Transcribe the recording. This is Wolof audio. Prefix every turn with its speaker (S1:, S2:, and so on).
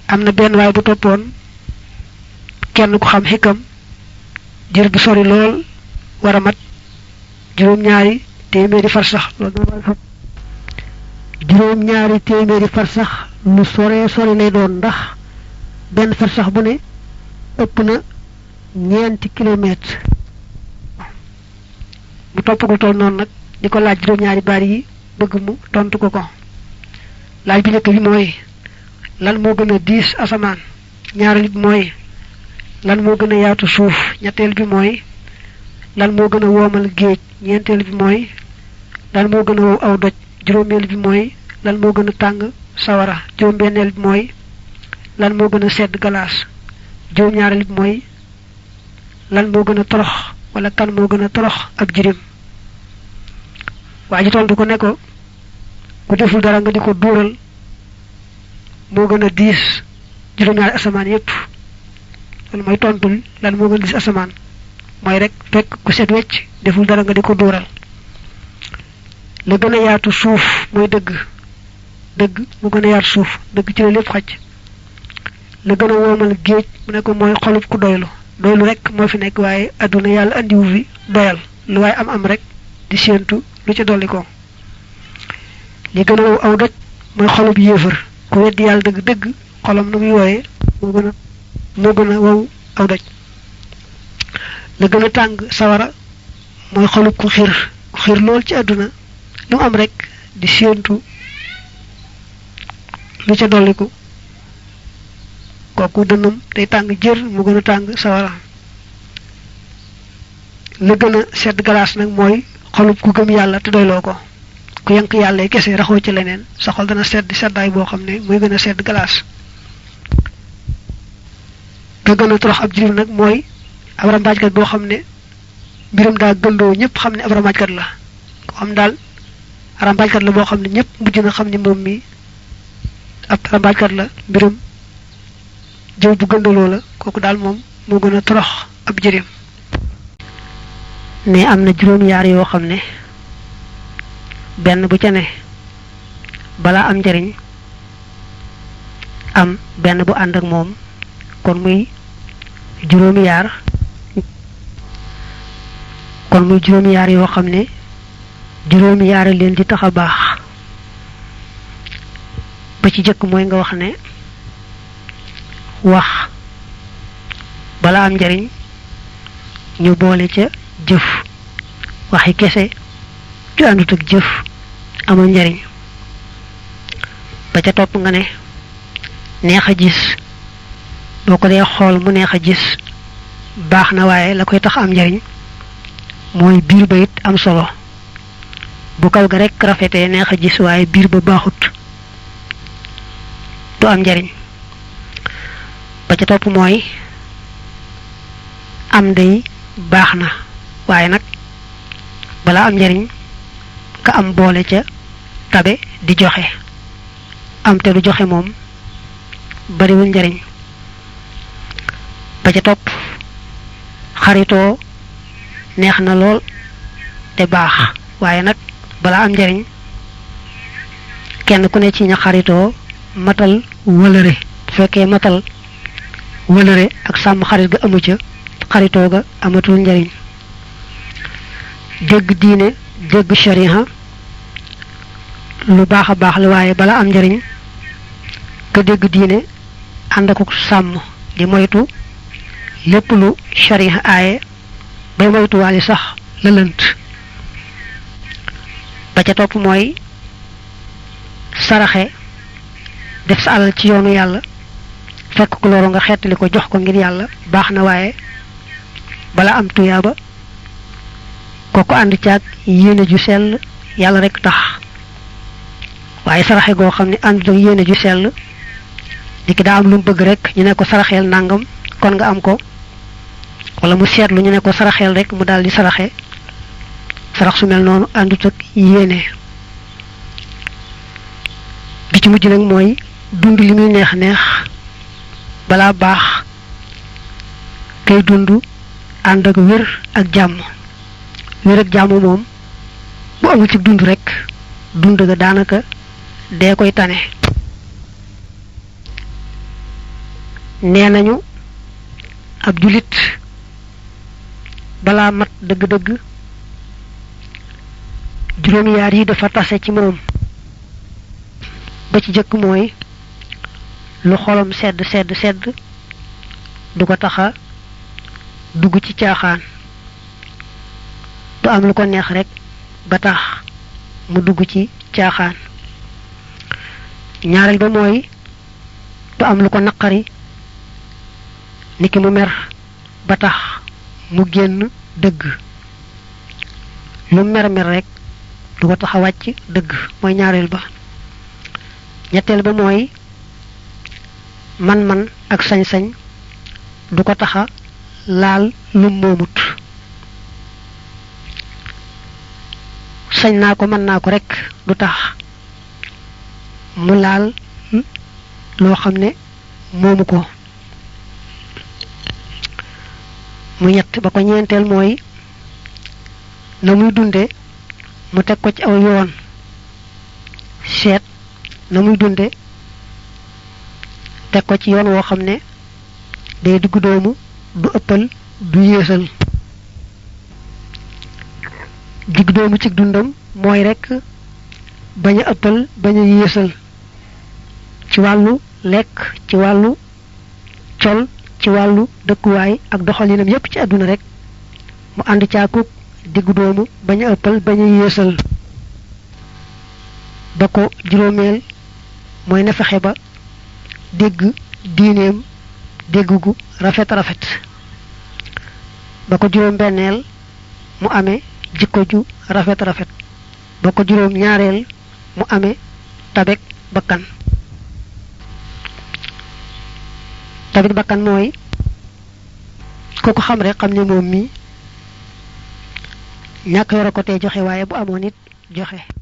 S1: amna ben way bu topone kenn ku xam hikam dir bu sori lol wara mat juroom ñaari téméri far sax juroom ñaari téméri far sax lu sore sori lay doon ndax ben far sax bu ne ëpp na ñeenti kilomètre bu topp ko tol non nak diko laaj juroom ñaari bari yi bëgg mu tontu ko laaj bi nekk bi mooy lan moo gën a diis asamaan ñaareel bi mooy lan moo gën a yaatu suuf ñetteel bi mooy lan moo gën a woomal géej ñeenteel bi mooy lan moo gën a wow aw doj juróomeel bi mooy lan moo gën a tàng sawara juróom-benneel bi mooy lan moo gën a sedd galaas juróom-ñaareel bi mooy lan moo gën a torox wala kan moo gën a torox ab jirim waa ji tontu ko ne ko ku deful dara nga di ko duural moo gën a diis juróom-ñaari asamaan yépp loolu mooy tontul lan moo gën a diis asamaan mooy rek fekk ku set wecc deful dara nga di ko duural la gën a yaatu suuf mooy dëgg mu gën a yaatu suuf dëgg ci la lépp xaj la gën a woomal géej mu ne ko mooy xolub ku doylu rek moo fi nekk waaye adduna yàlla andiwu fi doyal lu waaye am rek di séentu lu ca dolli ko li gën a wow aw doj mooy xolub yéefar ku weddi yàlla dëgg xolam nu muy wooyee moo gën a wow aw doj la gën a tàng sawara mooy xolub ku xiir lool ci àdduna lu am rek di séentu lu ca dolliku kooku dënnam day tàng jër mu gën a tàng sawara la gën a sedd galaas nag mooy xolub ku gëm yàlla te doyloo ko ku yank yàlla kese raxoo ci leneen sa xol dana sedd seddaay boo xam ne muy gën a sedd galaas ga gën a torox ab jirim nag mooy ab rambaajkat boo xam ne mbirum daa gëndoo ñëpp xam ne ab rambaajkat la ko xam daal rambaajkat la boo xam ne ñëpp mujj na xam ne moom mi ab rambaajkat la mbirum jëw bu gëndaloo la kooku daal moom moo gën a torox ab jirim ne am na juróom yaar yoo xam ne benn bu ca ne balaa am njariñ am benn bu ànd ak moom kon muy juróomi yaar yoo xam ne juróomi yaar leen di tax a baax ba ci jëkk mooy nga wax ne wax balaa am njariñ ñu boole ca jëf waxi kese ju àndut ak jëf amul njariñ ba ca topp nga ne neex a gis boo ko dee xool mu neex a gis baax na waaye la koy tax am njariñ mooy biir ba it am solo bu kaw ga rek rafetee neex a gis waaye biir ba baaxut du am njariñ ba ca topp mooy am day baax na waaye nag balaa am njariñ ka am boole ca tabe di joxe am te du joxe moom bariwul njariñ ba ca topp xaritoo neex na lool te baax waaye nag balaa am njariñ kenn ku ne ci ña xaritoo matal wëlëre fekkee matal wëlëre ak sàmm xarit ga amu ca xaritoo ga amatul njariñ dégg diine dégg shariha lu baax a baax la waaye balaa am njariñ ka dégg diine ànd ak sàmm di moytu lépp lu shariha aaye bay moytu waali sax la lënt ba ca topp mooy saraxe def sa alal ci yoonu yàlla fekk ku loru nga xettali ko jox ko ngir yàlla baax na waaye bala am tuyaaba kooku ànd caag yéene ju sell yàlla rek tax waaye saraxe goo xam ne ànd ak yéene ju sell di ki daa am lu mu bëgg rek ñu ne ko saraxeel nangam kon nga am ko wala mu seetlu ñu ne ko saraxeel rek mu daal di saraxe sarax su mel noonu àndut ak yéene bi ci mujj nag mooy dund li muy neex neex balaa baax kay dund ànd ak wér ak jàmm wér ak jàmm moom bu amul ci dund rek dund ga daanaka dee koy tane nenañu ab julit bala mat deug deug juroom yaar yi dafa tassé ci mom ba ci jëk moy lu xolam sedd du ko taxa dugg ci caaxaan du am lu ko neex rek ba tax mu dugg ci caaxaan ñaaral ba moy du am lu ko naqari niki mu mer ba tax mu genn deug lu mer rek du ko taxa wacc deug moy ñaarel ba ñettel ba moy man ak sañ-sañ du ko taxa laal lu momut sañ naa ko man naa ko rek du tax mu laal loo xam ne moomu ko mu ñett ba ko ñeenteel mooy na muy dunde mu teg ko ci aw yoon seet na muy dunde teg ko ci yoon woo xam ne day diggu doomu du ëppal du yeesal diggu doomu ci dundam mooy rek bañ a ëppal bañ a yeesal ci wàllu lekk ci wàllu col ci wàllu dëkkuwaay ak doxalinam yépp ci àdduna rek mu ànd caakuk diggu doomu bañ a ëppal bañ a yeesal ba ko juróomeel mooy na fexe ba dégg diineem dégg gu rafet ba ko juróom benneel mu amé jikko ju rafet ba ko juróom ñaareel mu amé tabek bakkan mooy ko xam rek xam ne moom mi ñàkk yoro ko tey joxe waaye bu amoon it joxe